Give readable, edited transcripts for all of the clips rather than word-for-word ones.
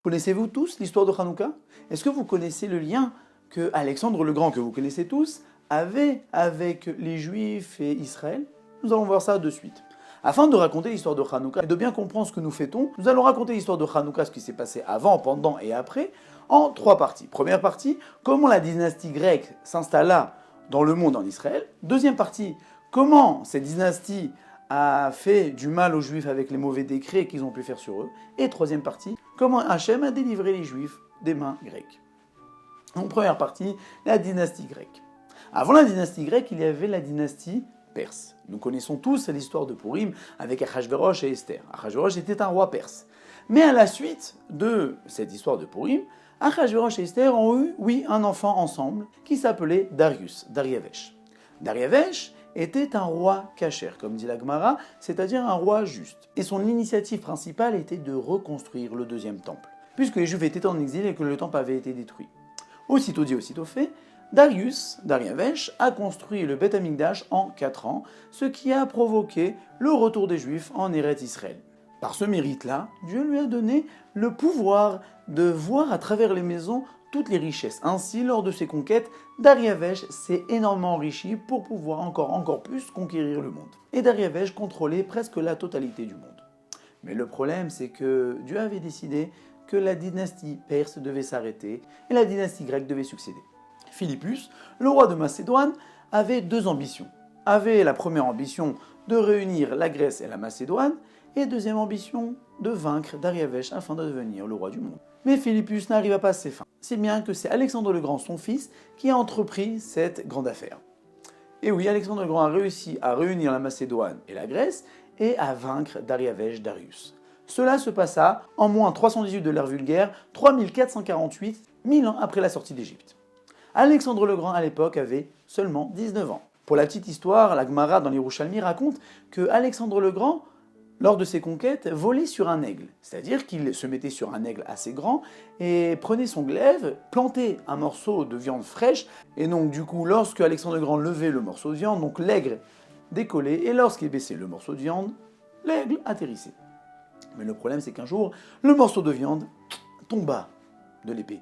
Connaissez-vous tous l'histoire de Hanouka? Est-ce que vous connaissez le lien que Alexandre le Grand, que vous connaissez tous, avait avec les Juifs et Israël? Nous allons voir ça de suite. Afin de raconter l'histoire de Hanouka et de bien comprendre ce que nous fêtons, nous allons raconter l'histoire de Hanouka, ce qui s'est passé avant, pendant et après, en trois parties. Première partie, comment la dynastie grecque s'installa dans le monde en Israël. Deuxième partie, comment cette dynastie a fait du mal aux Juifs avec les mauvais décrets qu'ils ont pu faire sur eux. Et troisième partie, comment Hachem a délivré les Juifs des mains grecques. Donc première partie, la dynastie grecque. Avant la dynastie grecque, il y avait la dynastie perse. Nous connaissons tous l'histoire de Purim avec Achashverosh et Esther. Achashverosh était un roi perse. Mais à la suite de cette histoire de Purim, Achashverosh et Esther ont eu, oui, un enfant ensemble qui s'appelait Darius, Dariavesh. Dariavesh était un roi kasher, comme dit la Gemara, c'est-à-dire un roi juste. Et son initiative principale était de reconstruire le deuxième temple, puisque les Juifs étaient en exil et que le temple avait été détruit. Aussitôt dit, aussitôt fait, Dariavesh, a construit le Beth Amikdash en 4 ans, ce qui a provoqué le retour des Juifs en Eretz Israël. Par ce mérite-là, Dieu lui a donné le pouvoir de voir à travers les maisons toutes les richesses. Ainsi, lors de ses conquêtes, Dariavesh s'est énormément enrichi pour pouvoir encore plus conquérir le monde. Et Dariavesh contrôlait presque la totalité du monde. Mais le problème, c'est que Dieu avait décidé que la dynastie perse devait s'arrêter et la dynastie grecque devait succéder. Philippus, le roi de Macédoine, avait deux ambitions. Avait la première ambition de réunir la Grèce et la Macédoine, et deuxième ambition de vaincre Dariavesh afin de devenir le roi du monde. Mais Philippus n'arriva pas à ses fins. Si bien que c'est Alexandre le Grand, son fils, qui a entrepris cette grande affaire. Et oui, Alexandre le Grand a réussi à réunir la Macédoine et la Grèce et à vaincre Dariavesh Darius. Cela se passa en moins 318 de l'ère vulgaire, 3448, 1000 ans après la sortie d'Égypte. Alexandre le Grand à l'époque avait seulement 19 ans. Pour la petite histoire, la Gemara dans les Yerushalmi raconte que Alexandre le Grand, lors de ses conquêtes, volait sur un aigle. C'est-à-dire qu'il se mettait sur un aigle assez grand et prenait son glaive, plantait un morceau de viande fraîche, et donc du coup, lorsque Alexandre le Grand levait le morceau de viande, donc l'aigle décollait, et lorsqu'il baissait le morceau de viande, l'aigle atterrissait. Mais le problème, c'est qu'un jour, le morceau de viande tomba de l'épée.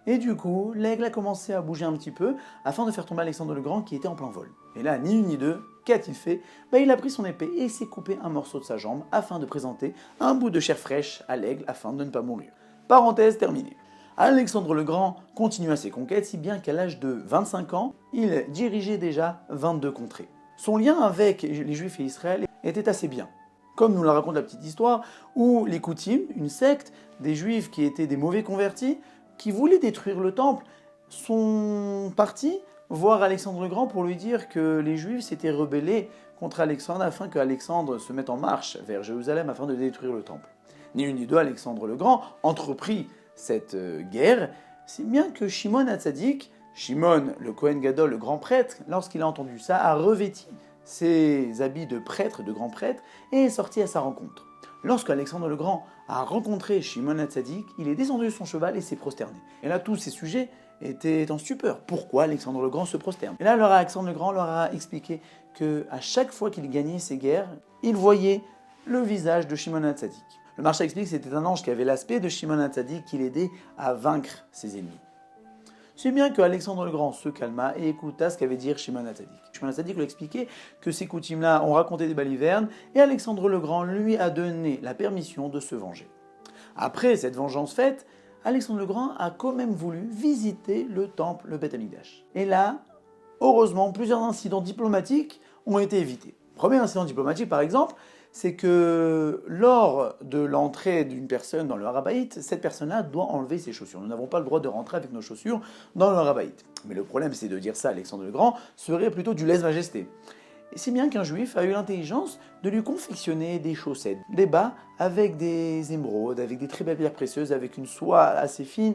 Et du coup, l'aigle a commencé à bouger un petit peu afin de faire tomber Alexandre le Grand qui était en plein vol. Et là, ni une ni deux, qu'a-t-il fait? Il a pris son épée et s'est coupé un morceau de sa jambe afin de présenter un bout de chair fraîche à l'aigle afin de ne pas mourir. Parenthèse terminée. Alexandre le Grand continua ses conquêtes si bien qu'à l'âge de 25 ans, il dirigeait déjà 22 contrées. Son lien avec les Juifs et Israël était assez bien. Comme nous la raconte la petite histoire, où les Koutim, une secte des Juifs qui étaient des mauvais convertis, qui voulaient détruire le temple, sont partis voir Alexandre le Grand pour lui dire que les Juifs s'étaient rebellés contre Alexandre afin qu'Alexandre se mette en marche vers Jérusalem afin de détruire le temple. Ni une ni deux, Alexandre le Grand entreprit cette guerre, si bien que Shimon HaTzadik, Shimon le Kohen Gadol, le grand prêtre, lorsqu'il a entendu ça, a revêti ses habits de prêtre, de grand prêtre, et est sorti à sa rencontre. Lorsque Alexandre le Grand a rencontré Shimon HaTzadik, il est descendu de son cheval et s'est prosterné. Et là, tous ces sujets étaient en stupeur. Pourquoi Alexandre le Grand se prosterne? Et là, Alexandre le Grand leur a expliqué qu'à chaque fois qu'il gagnait ses guerres, il voyait le visage de Shimon HaTzadik. Le Maharsha explique que c'était un ange qui avait l'aspect de Shimon HaTzadik qui l'aidait à vaincre ses ennemis. C'est bien que Alexandre le Grand se calma et écouta ce qu'avait dit Shimon HaTzadik. Shimon HaTzadik lui a expliqué que ces coutumes-là ont raconté des balivernes et Alexandre le Grand lui a donné la permission de se venger. Après cette vengeance faite, Alexandre le Grand a quand même voulu visiter le temple, le Beth Amikdash. Et là, heureusement, plusieurs incidents diplomatiques ont été évités. Premier incident diplomatique, par exemple, c'est que lors de l'entrée d'une personne dans le Har HaBayit, cette personne-là doit enlever ses chaussures. Nous n'avons pas le droit de rentrer avec nos chaussures dans le Har HaBayit. Mais le problème, c'est de dire ça à Alexandre le Grand, serait plutôt du lèse-majesté. Et c'est bien qu'un juif a eu l'intelligence de lui confectionner des chaussettes, des bas avec des émeraudes, avec des très belles pierres précieuses, avec une soie assez fine,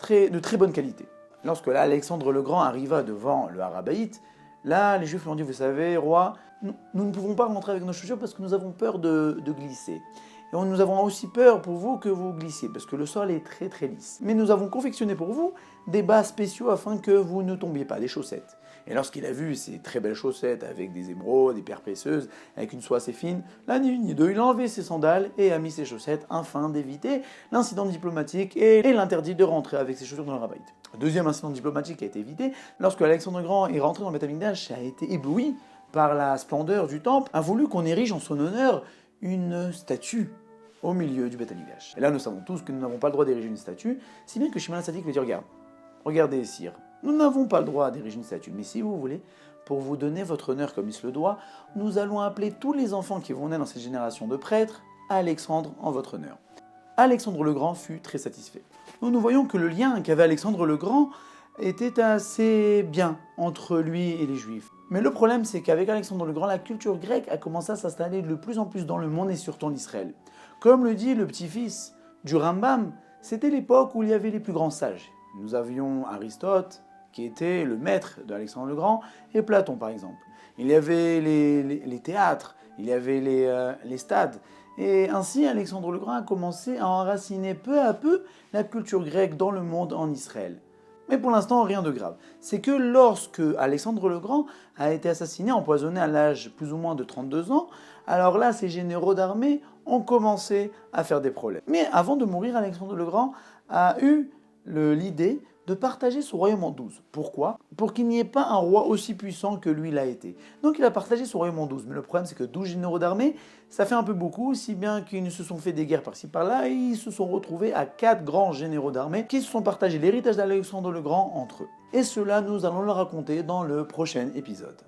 de très bonne qualité. Lorsque là, Alexandre le Grand arriva devant le Har HaBayit, là, les Juifs lui ont dit, vous savez, roi, nous ne pouvons pas rentrer avec nos chaussures parce que nous avons peur de glisser. Et nous avons aussi peur pour vous que vous glissiez, parce que le sol est très lisse. Mais nous avons confectionné pour vous des bas spéciaux afin que vous ne tombiez pas, des chaussettes. Et lorsqu'il a vu ces très belles chaussettes avec des émeraudes, des pierres précieuses, avec une soie assez fine, là ni une ni deux, il a enlevé ses sandales et a mis ses chaussettes afin d'éviter l'incident diplomatique et l'interdit de rentrer avec ses chaussures dans le Rabbait. Deuxième incident diplomatique a été évité lorsque Alexandre le Grand est rentré dans le Beth Amikdash, a été ébloui par la splendeur du temple, a voulu qu'on érige en son honneur une statue au milieu du Beth Amikdash. Et là, nous savons tous que nous n'avons pas le droit d'ériger une statue, si bien que Shimon HaTzadik lui dit regardez, sire, nous n'avons pas le droit d'ériger une statue, mais si vous voulez, pour vous donner votre honneur comme il se le doit, nous allons appeler tous les enfants qui vont naître dans cette génération de prêtres à Alexandre en votre honneur. Alexandre le Grand fut très satisfait. Nous voyons que le lien qu'avait Alexandre le Grand était assez bien entre lui et les Juifs. Mais le problème, c'est qu'avec Alexandre le Grand, la culture grecque a commencé à s'installer de plus en plus dans le monde et surtout en Israël. Comme le dit le petit-fils du Rambam, c'était l'époque où il y avait les plus grands sages. Nous avions Aristote, qui était le maître d'Alexandre le Grand, et Platon par exemple. Il y avait les théâtres, il y avait les stades. Et ainsi, Alexandre le Grand a commencé à enraciner peu à peu la culture grecque dans le monde en Israël. Mais pour l'instant, rien de grave. C'est que lorsque Alexandre le Grand a été assassiné, empoisonné à l'âge plus ou moins de 32 ans, alors là, ses généraux d'armée ont commencé à faire des problèmes. Mais avant de mourir, Alexandre le Grand a eu l'idée de partager son royaume en 12. Pourquoi ? Pour qu'il n'y ait pas un roi aussi puissant que lui l'a été. Donc il a partagé son royaume en 12. Mais le problème, c'est que 12 généraux d'armée, ça fait un peu beaucoup, si bien qu'ils se sont fait des guerres par-ci par-là, et ils se sont retrouvés à 4 grands généraux d'armée qui se sont partagés l'héritage d'Alexandre le Grand entre eux. Et cela, nous allons le raconter dans le prochain épisode.